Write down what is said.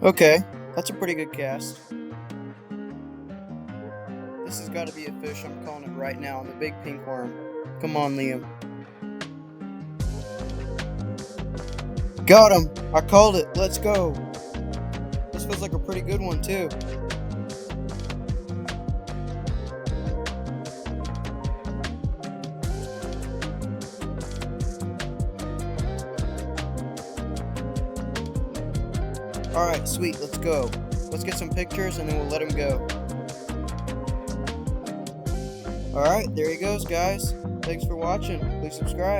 Okay, that's a pretty good cast. This has got to be a fish. I'm calling it right now. The big pink worm. Come on, Liam. Got him! I called it. Let's go. This feels like a pretty good one, too. Alright, sweet. Let's go. Let's get some pictures and then we'll let him go. Alright, there he goes, guys. Thanks for watching. Please subscribe.